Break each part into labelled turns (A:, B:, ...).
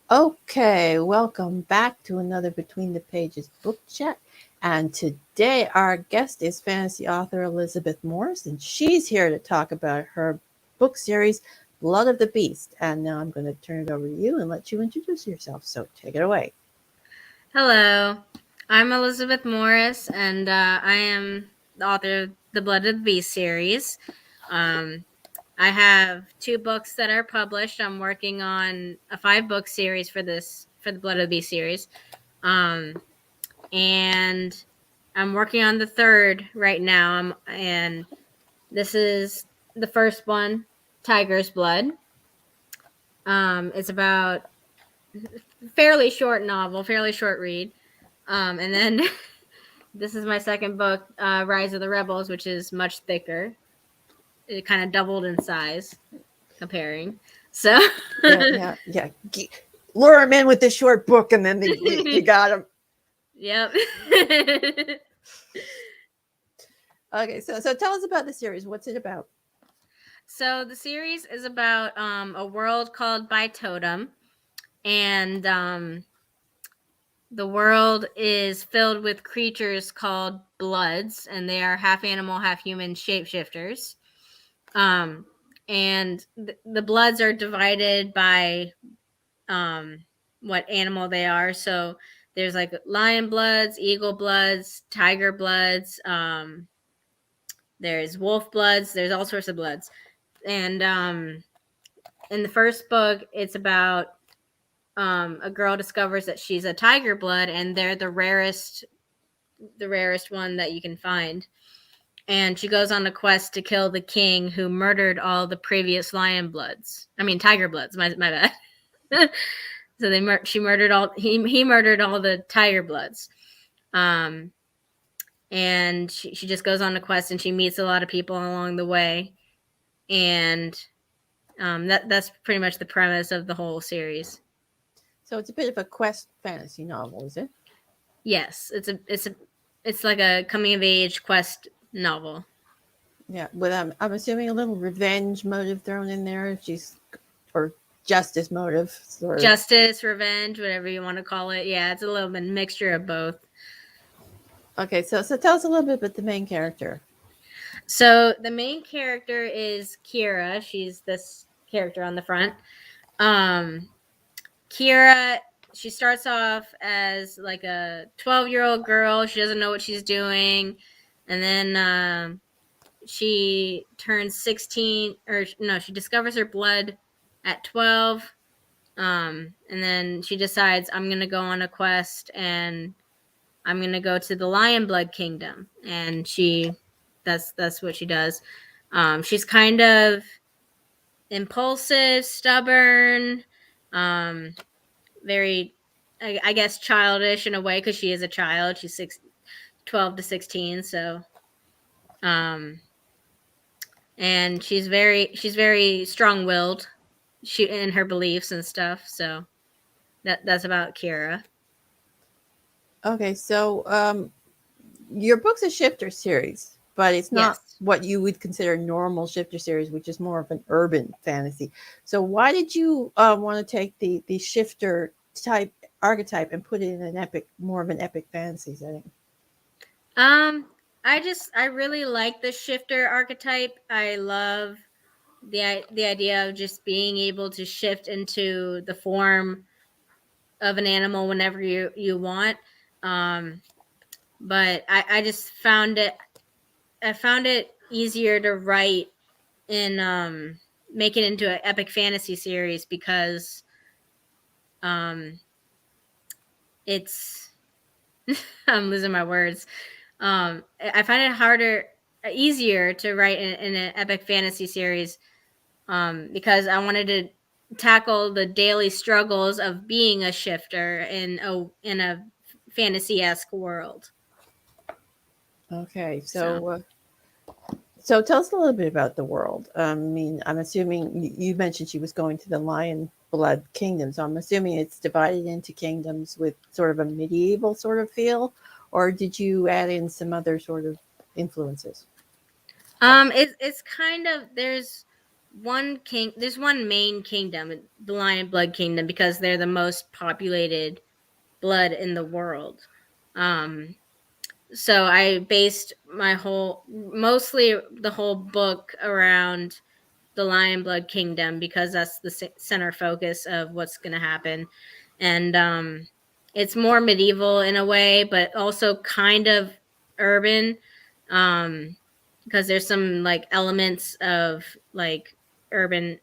A: Okay, welcome back to another Between the Pages book chat. And today our guest is fantasy author Elizabeth Morris, and she's here to talk about her book series, Blood of the Beast. And now I'm going to turn it over to you and let you introduce yourself. So take it away.
B: Hello, I'm Elizabeth Morris, and I am the author of the Blood of the Beast series. Um, I have two books that are published. I'm working on a 5-book series for the Blood of the Beast series, and I'm working on the third right now. And this is the first one, Tiger's Blood. It's about fairly short novel, fairly short read. And then this is my second book, Rise of the Rebels, which is much thicker. It kind of doubled in size comparing. So,
A: Yeah. Lure him in with the short book, and then you got him.
B: yep.
A: Okay, so tell us about the series. What's it about?
B: So the series is about a world called By Totem, and the world is filled with creatures called Bloods, and they are half animal, half human shapeshifters. Um, and the Bloods are divided by um, what animal they are. So there's like lion bloods, eagle bloods, tiger bloods. There's wolf bloods. There's all sorts of bloods. And in the first book, it's about a girl discovers that she's a tiger blood, and they're the rarest one that you can find. And she goes on a quest to kill the king who murdered all the previous lion bloods. I mean, tiger bloods. My bad. So she murdered all he murdered all the tiger bloods. Um, and she just goes on a quest, and she meets a lot of people along the way, and that's pretty much the premise of the whole series.
A: So it's a bit of a quest fantasy novel, is it?
B: Yes, it's like a coming of age quest novel.
A: Yeah, with I'm assuming a little revenge motive thrown in there. She's or justice motive, sort of.
B: Justice, revenge, whatever you want to call it. Yeah, it's a little bit mixture of both.
A: Okay, so tell us a little bit about the main character.
B: So the main character is Kira. She's this character on the front. Um, Kira, she starts off as like a 12-year-old girl. She doesn't know what she's doing. And then she turns 16, or no, she discovers her blood at 12. And then she decides, I'm going to go on a quest, and I'm going to go to the Lion Blood Kingdom. And that's what she does. She's kind of impulsive, stubborn, very, I guess, childish in a way, because she is a child. She's 12 to 16. So um and she's very strong-willed, she in her beliefs and stuff. So that's about Kira.
A: Okay, so your book's a shifter series, but it's not
B: Yes.
A: what you would consider normal shifter series, which is more of an urban fantasy. So why did you want to take the shifter type archetype and put it in an epic, more of an epic fantasy setting?
B: um I really like the shifter archetype. I love the idea of just being able to shift into the form of an animal whenever you want. um but I just found it easier to write and make it into an epic fantasy series, because um it's I'm losing my words. I find it easier to write in an epic fantasy series, because I wanted to tackle the daily struggles of being a shifter in a fantasy-esque world.
A: Okay,
B: So
A: so tell us a little bit about the world. I mean, I'm assuming you mentioned she was going to the Lion Blood Kingdom, so I'm assuming it's divided into kingdoms with sort of a medieval sort of feel, or did you add in some other sort of influences?
B: it's kind of, there's one main kingdom, the Lion Blood Kingdom, because they're the most populated blood in the world. So I based mostly the whole book around the Lion Blood Kingdom, because that's the center focus of what's going to happen. And it's more medieval in a way, but also kind of urban, because there's some like elements of like urban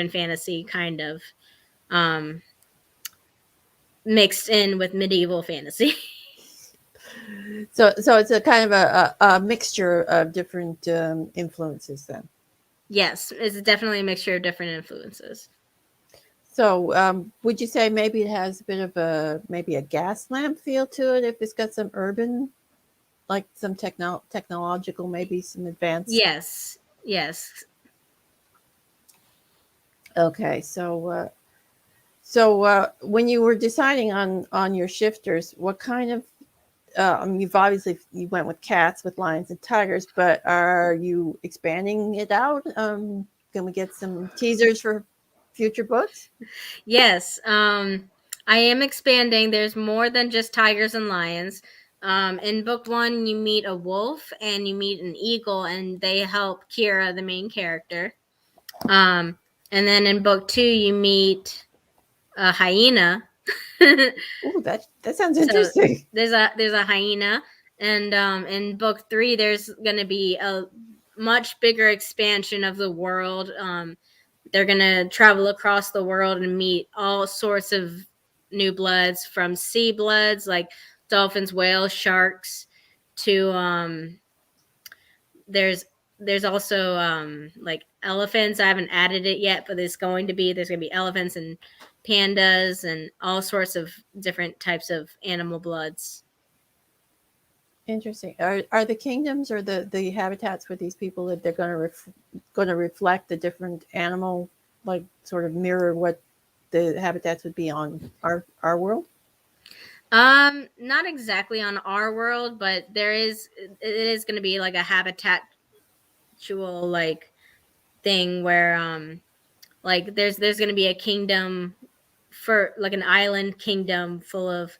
B: fantasy kind of um, mixed in with medieval fantasy.
A: So it's a kind of a mixture of different influences then.
B: Yes, it's definitely a mixture of different influences.
A: So would you say maybe it has a bit of maybe a gas lamp feel to it if it's got some urban, like some technological, maybe some advanced.
B: Yes, yes.
A: Okay, so when you were deciding on your shifters, what kind of you've obviously you went with cats, with lions and tigers, but are you expanding it out? Can we get some teasers for future books?
B: Yes, I am expanding. There's more than just tigers and lions. In book one, you meet a wolf and you meet an eagle, and they help Kira, the main character. Um, and then in book two, you meet a hyena.
A: Oh, that sounds
B: So
A: interesting.
B: there's a hyena, and in book three, there's gonna be a much bigger expansion of the world. They're gonna travel across the world and meet all sorts of new bloods, from sea bloods like dolphins, whales, sharks, to there's also like elephants. I haven't added it yet, but there's gonna be elephants and pandas and all sorts of different types of animal bloods.
A: Interesting. Are the kingdoms or the habitats where these people live? They're going to reflect the different animal, like sort of mirror what the habitats would be on our world.
B: Not exactly on our world, but it is going to be like a habitatual like thing where like there's going to be a kingdom, for like an island kingdom full of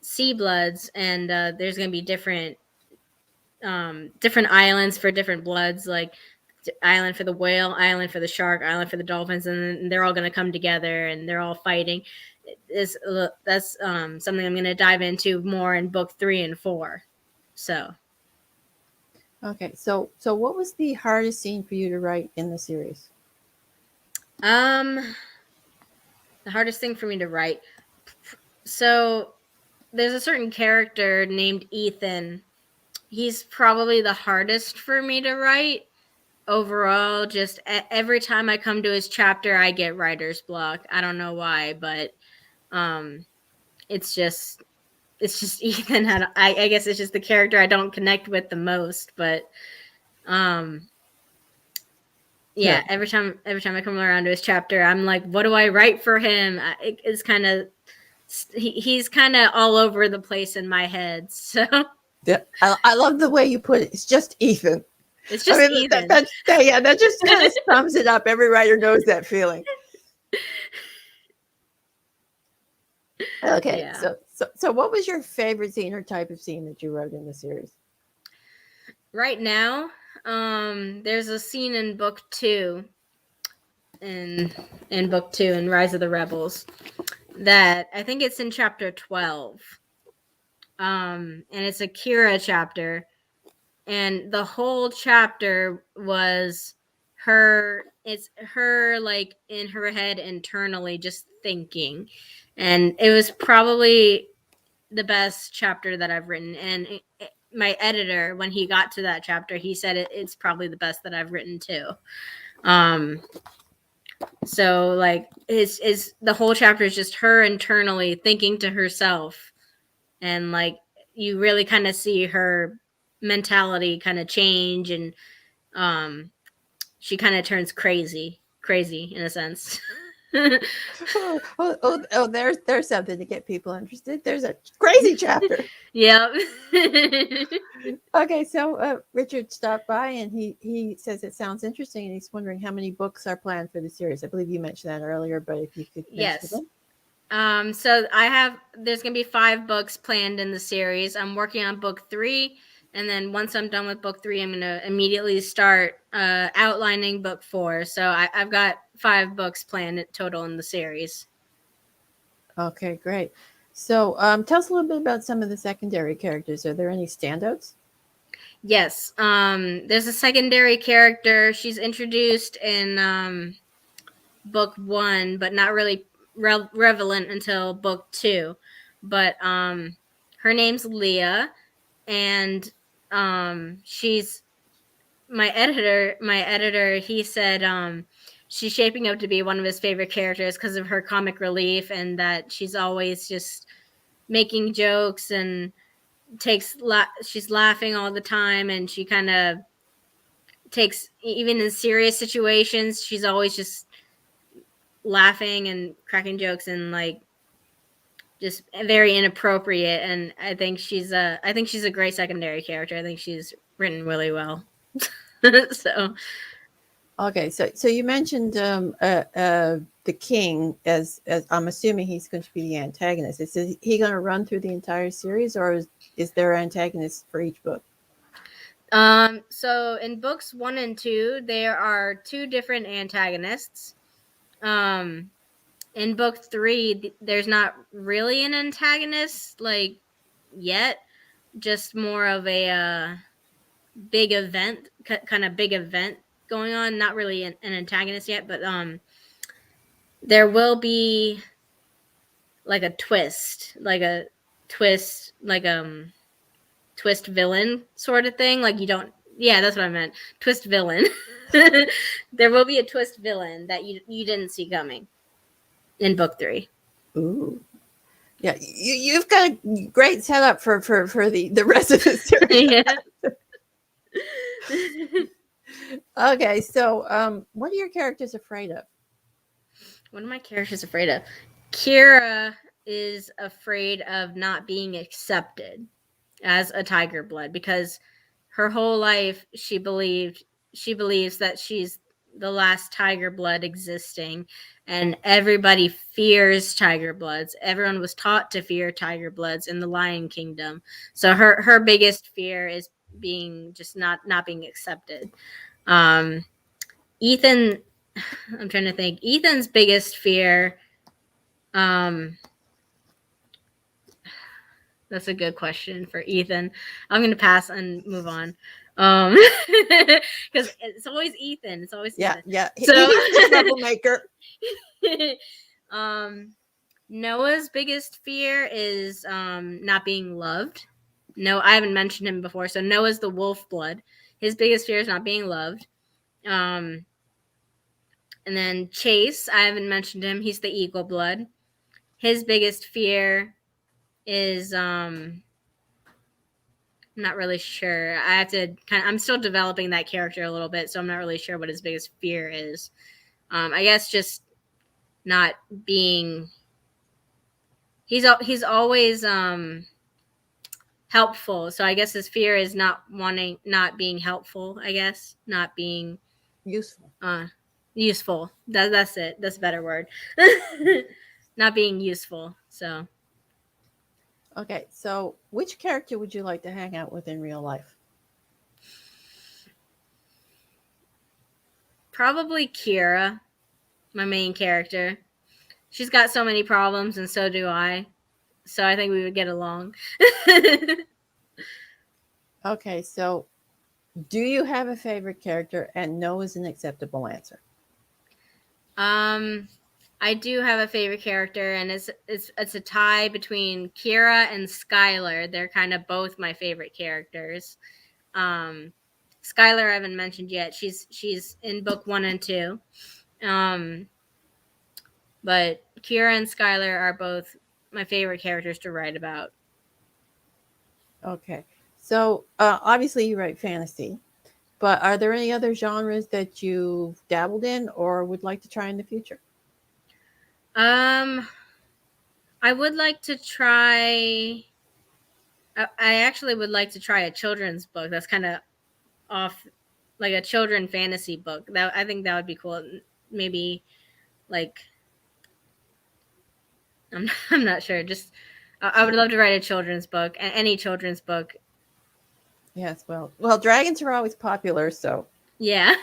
B: sea bloods, and there's going to be different islands for different bloods, like island for the whale, island for the shark, island for the dolphins, and they're all going to come together and they're all fighting. That's something I'm going to dive into more in book 3 and 4. So
A: Okay, so what was the hardest scene for you to write in the series?
B: um the hardest thing for me to write, so there's a certain character named Ethan. He's probably the hardest for me to write overall. Just every time I come to his chapter, I get writer's block. I don't know why, but um it's just Ethan. I guess it's just the character I don't connect with the most, but um yeah,
A: Sure.
B: every time I come around to his chapter, I'm like, what do I write for him? It's kind of he's kind of all over the place in my head. So
A: Yeah, I love the way you put it. It's just Ethan.
B: it's
A: I
B: just
A: mean,
B: Ethan.
A: yeah, that just kind of sums it up. Every writer knows that feeling. Okay,
B: Yeah.
A: so what was your favorite scene or type of scene that you wrote in the series?
B: Right now, there's a scene in book 2, in book 2 in Rise of the Rebels, that I think it's in chapter 12. And it's a Kira chapter, and the whole chapter was it's her like in her head internally just thinking, and it was probably the best chapter that I've written. And my editor, when he got to that chapter, he said it's probably the best that I've written too. So like is the whole chapter is just her internally thinking to herself, and like you really kind of see her mentality kind of change, and um she kind of turns crazy in a sense.
A: There's something to get people interested. There's a crazy chapter.
B: Yep.
A: Okay, so Richard stopped by and he says it sounds interesting and he's wondering how many books are planned for the series. I believe you mentioned that earlier, but if you could mention
B: Yes.
A: them.
B: So there's gonna be 5 books planned in the series. I'm working on book 3, and then once I'm done with book 3, I'm gonna immediately start outlining book 4. So I've got 5 books planned total in the series.
A: Okay, great. So tell us a little bit about some of the secondary characters. Are there any standouts?
B: Yes. There's a secondary character. She's introduced in book 1, but not really relevant until book 2. But her name's Leah, and she's my editor, he said she's shaping up to be one of his favorite characters because of her comic relief, and that she's always just making jokes and she's laughing all the time, and she kind of takes, even in serious situations, she's always just laughing and cracking jokes, and like just very inappropriate. And I think she's a great secondary character. I think she's written really well. So
A: Okay, so you mentioned the king as I'm assuming he's going to be the antagonist. Is he going to run through the entire series, or is there antagonists for each book?
B: So in books 1 and 2, there are 2 different antagonists. In book 3, there's not really an antagonist like yet, just more of a big event, kind of big event going on. Not really an antagonist yet, but there will be like a twist, like twist villain sort of thing. Like you don't. Yeah, that's what I meant. Twist villain. There will be a twist villain that you didn't see coming in book 3.
A: Ooh, yeah, you've got a great setup for the rest of the series.
B: Yeah.
A: Okay, so what are your characters afraid of?
B: What are my characters afraid of? Kira is afraid of not being accepted as a tiger blood, because her whole life she believes that she's the last tiger blood existing, and everybody fears tiger bloods. Everyone was taught to fear tiger bloods in the Lion Kingdom. So her biggest fear is being just not being accepted. Ethan, I'm trying to think. Ethan's biggest fear, um that's a good question for Ethan. I'm gonna pass and move on. Because it's always Ethan. It's always
A: Yeah,
B: Ethan.
A: yeah,
B: So
A: he's the troublemaker.
B: um Noah's biggest fear is not being loved. No, I haven't mentioned him before. So Noah's the wolf blood. His biggest fear is not being loved. Um and then Chase, I haven't mentioned him. He's the eagle blood. His biggest fear is I'm not really sure. I have to I'm still developing that character a little bit, so I'm not really sure what his biggest fear is. I guess just not being. He's always helpful, so I guess his fear is not being helpful. I guess not being
A: Useful.
B: Useful. That's it. That's a better word. Not being useful. So
A: Okay, so which character would you like to hang out with in real life?
B: probably Kira, my main character. She's got so many problems, and so do I. So I think we would get along.
A: Okay, so do you have a favorite character? And no is an acceptable answer.
B: I do have a favorite character, and it's a tie between Kira and Skylar. They're kind of both my favorite characters. Skylar I haven't mentioned yet. She's in book 1 and 2. But Kira and Skylar are both my favorite characters to write about.
A: Okay, so obviously you write fantasy, but are there any other genres that you've dabbled in or would like to try in the future?
B: Um, I would like to try. I actually would like to try a children's book that's kind of off, like a children fantasy book. That I think that would be cool. Maybe like I'm I'm not sure. Just I would love to write a children's book, any children's book.
A: Yes, well, dragons are always popular, so
B: Yeah,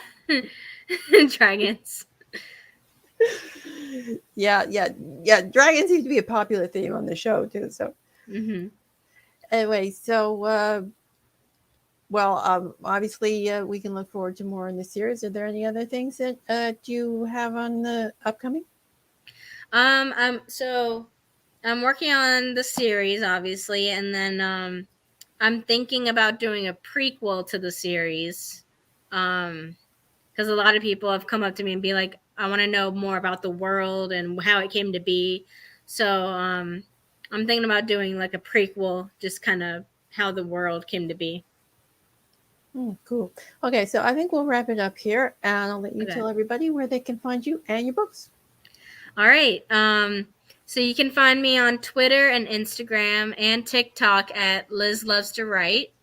B: dragons.
A: yeah. Dragons seem to be a popular theme on the show too. So
B: Hmm.
A: anyway, obviously we can look forward to more in the series. Are there any other things that you have on the upcoming?
B: So I'm working on the series, obviously, and then I'm thinking about doing a prequel to the series. Because a lot of people have come up to me and be like, I want to know more about the world and how it came to be. So I'm thinking about doing like a prequel, just kind of how the world came to be.
A: Cool. Okay, so I think we'll wrap it up here, and I'll let you
B: Okay.
A: tell everybody where they can find you and your books.
B: All right. So you can find me on Twitter and Instagram and TikTok at Liz Loves to Write.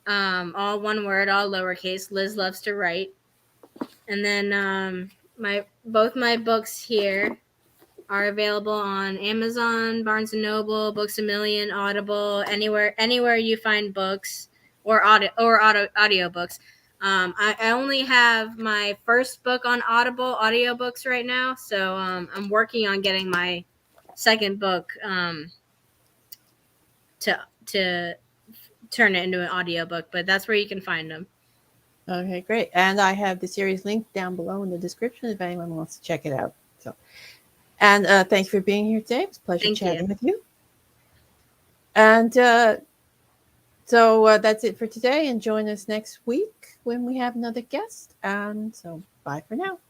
B: All one word, all lowercase. Liz Loves to Write. And then my both my books here are available on Amazon, Barnes and Noble, Books a Million, Audible, anywhere you find books or audiobooks. I only have my first book on Audible audiobooks right now, so I'm working on getting my second book to turn it into an audiobook, but that's where you can find them.
A: Okay, great. And I have the series linked down below in the description if anyone wants to check it out. So, and thank you for being here today. It was a pleasure
B: Thank you.
A: chatting with you. And that's it for today. And join us next week when we have another guest. And so, bye for now.